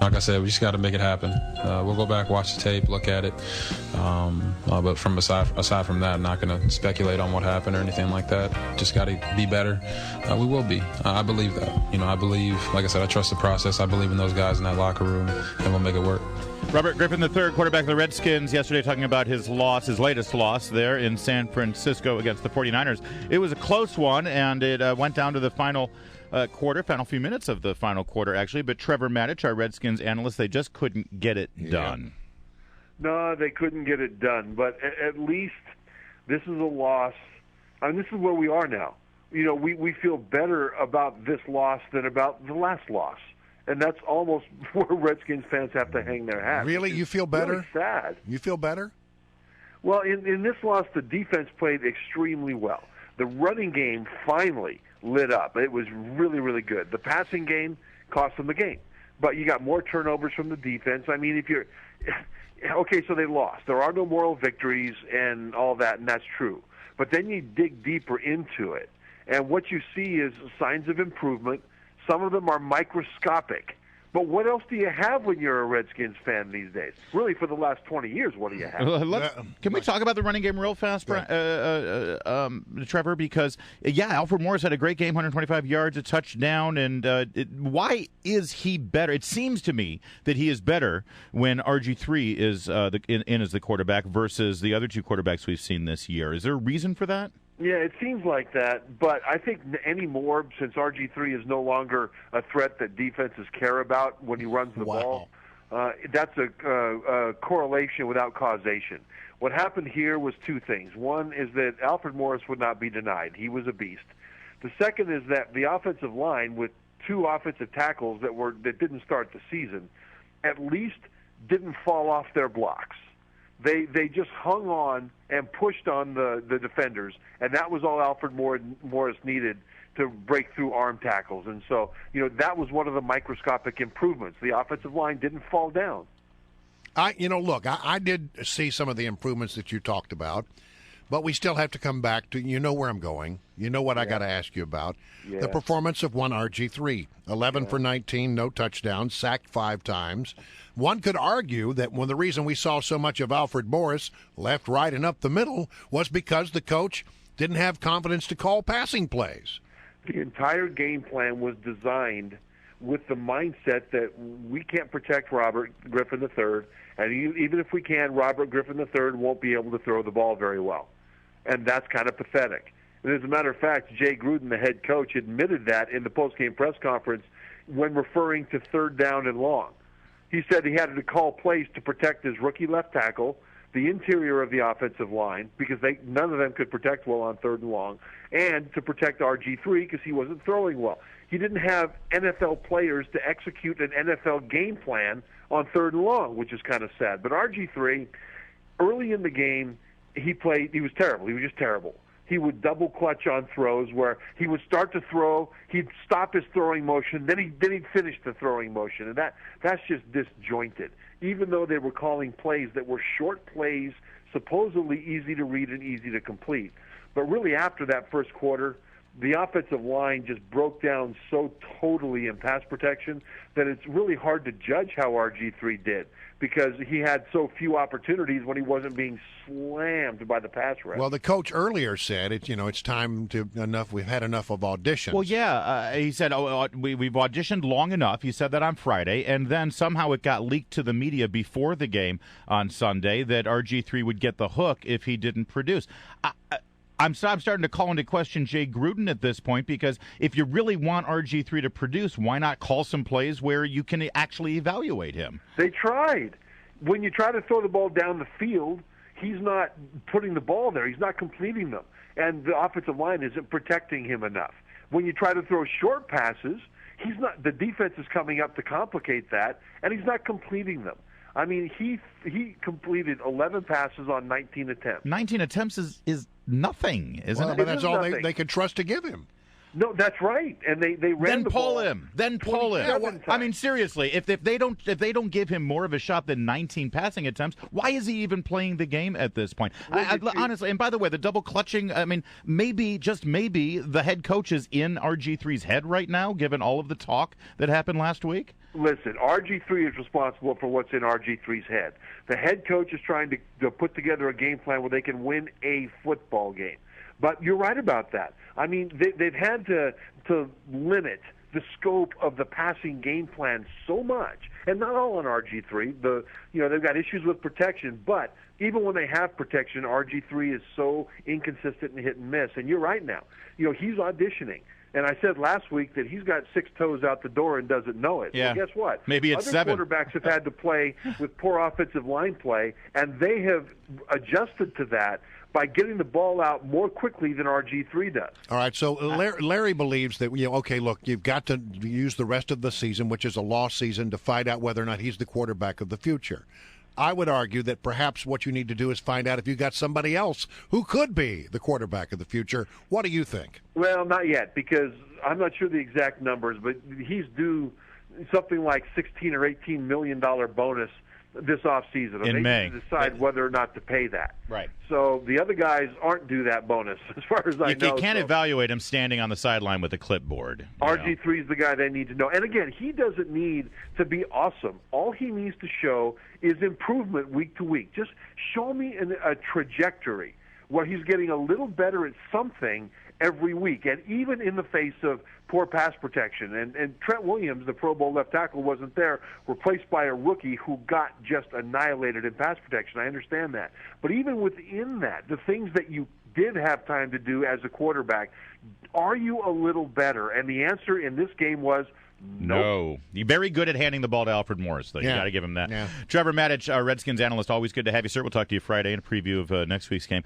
Like I said, we just got to make it happen. We'll go back, watch the tape, look at it. But from aside from that, I'm not going to speculate on what happened or anything like that. Just got to be better. We will be. I believe that. I believe, like I said, I trust the process. I believe in those guys in that locker room, and we'll make it work. Robert Griffin III, quarterback of the Redskins, yesterday talking about his latest loss there in San Francisco against the 49ers. It was a close one, and it went down to the final few minutes of the final quarter, actually. But Trevor Matich, our Redskins analyst, they just couldn't get it done. No, they couldn't get it done. But at least this is a loss. I mean, this is where we are now. We feel better about this loss than about the last loss. And that's almost where Redskins fans have to hang their hats. Really? You feel better? Really sad. You feel better? Well, in this loss, the defense played extremely well. The running game finally lit up. It was really, really good. The passing game cost them the game. But you got more turnovers from the defense. I mean, okay, so they lost. There are no moral victories and all that, and that's true. But then you dig deeper into it, and what you see is signs of improvement. Some of them are microscopic. But what else do you have when you're a Redskins fan these days? Really, for the last 20 years, what do you have? Can we talk about the running game real fast, Trevor? Because, Alfred Morris had a great game, 125 yards, a touchdown. And why is he better? It seems to me that he is better when RG3 is in as the quarterback versus the other two quarterbacks we've seen this year. Is there a reason for that? Yeah, it seems like that, but I think anymore, since RG3 is no longer a threat that defenses care about when he runs the ball, that's a correlation without causation. What happened here was two things. One is that Alfred Morris would not be denied. He was a beast. The second is that the offensive line, with two offensive tackles that didn't start the season, at least didn't fall off their blocks. They just hung on and pushed on the defenders, and that was all Alfred Morris needed to break through arm tackles. And so, that was one of the microscopic improvements. The offensive line didn't fall down. I did see some of the improvements that you talked about, but we still have to come back to, where I'm going. You know what I got to ask you about. Yeah. The performance of one RG3, 11 for 19, no touchdowns, sacked 5 times. One could argue that the reason we saw so much of Alfred Morris, left, right, and up the middle, was because the coach didn't have confidence to call passing plays. The entire game plan was designed with the mindset that we can't protect Robert Griffin III, and even if we can, Robert Griffin III won't be able to throw the ball very well. And that's kind of pathetic. And as a matter of fact, Jay Gruden, the head coach, admitted that in the postgame press conference when referring to third down and long. He said he had to call plays to protect his rookie left tackle, the interior of the offensive line, because none of them could protect well on third and long, and to protect RG3 because he wasn't throwing well. He didn't have NFL players to execute an NFL game plan on third and long, which is kind of sad. But RG3, early in the game, he was terrible. He was just terrible. He would double clutch on throws where he would start to throw, he'd stop his throwing motion, then he'd finish the throwing motion, and that's just disjointed. Even though they were calling plays that were short plays, supposedly easy to read and easy to complete. But really after that first quarter, the offensive line just broke down so totally in pass protection that it's really hard to judge how RG3 did because he had so few opportunities when he wasn't being slammed by the pass rush. Well, the coach earlier said it's time to enough. We've had enough of auditions. Well, yeah, he said we've auditioned long enough. He said that on Friday, and then somehow it got leaked to the media before the game on Sunday that RG3 would get the hook if he didn't produce. I'm starting to call into question Jay Gruden at this point because if you really want RG3 to produce, why not call some plays where you can actually evaluate him? They tried. When you try to throw the ball down the field, he's not putting the ball there. He's not completing them. And the offensive line isn't protecting him enough. When you try to throw short passes, the defense is coming up to complicate that, and he's not completing them. I mean, he completed 11 passes on 19 attempts. 19 attempts is nothing, isn't it? But that's all they could trust to give him. No, that's right. And they ran the ball. Then pull him. I mean, seriously, if they don't give him more of a shot than 19 passing attempts, why is he even playing the game at this point? Honestly, and by the way, the double clutching, I mean, just maybe the head coach is in RG3's head right now, given all of the talk that happened last week. Listen, RG3 is responsible for what's in RG3's head. The head coach is trying to put together a game plan where they can win a football game. But you're right about that. I mean, they've had to limit the scope of the passing game plan so much, and not all on RG3. They've got issues with protection, but even when they have protection, RG3 is so inconsistent and hit and miss. And you're right now. He's auditioning. And I said last week that he's got 6 toes out the door and doesn't know it. Yeah. Well, guess what? Maybe it's Other 7. quarterbacks have had to play with poor offensive line play, and they have adjusted to that by getting the ball out more quickly than RG3 does. All right, so Larry believes that, look, you've got to use the rest of the season, which is a lost season, to find out whether or not he's the quarterback of the future. I would argue that perhaps what you need to do is find out if you got somebody else who could be the quarterback of the future. What do you think? Well, not yet, because I'm not sure the exact numbers, but he's due something like $16 or $18 million bonus this offseason. In May. Need to decide whether or not to pay that. Right. So the other guys aren't due that bonus, as far as I know. You can't evaluate him standing on the sideline with a clipboard. RG3 is the guy they need to know. And again, he doesn't need to be awesome. All he needs to show is improvement week to week. Just show me a trajectory where he's getting a little better at something every week, and even in the face of poor pass protection. And Trent Williams, the Pro Bowl left tackle, wasn't there, replaced by a rookie who got just annihilated in pass protection. I understand that. But even within that, the things that you did have time to do as a quarterback, are you a little better? And the answer in this game was no. You're very good at handing the ball to Alfred Morris, though. You got to give him that. Yeah. Trevor Matich, our Redskins analyst, always good to have you, sir. We'll talk to you Friday in a preview of next week's game.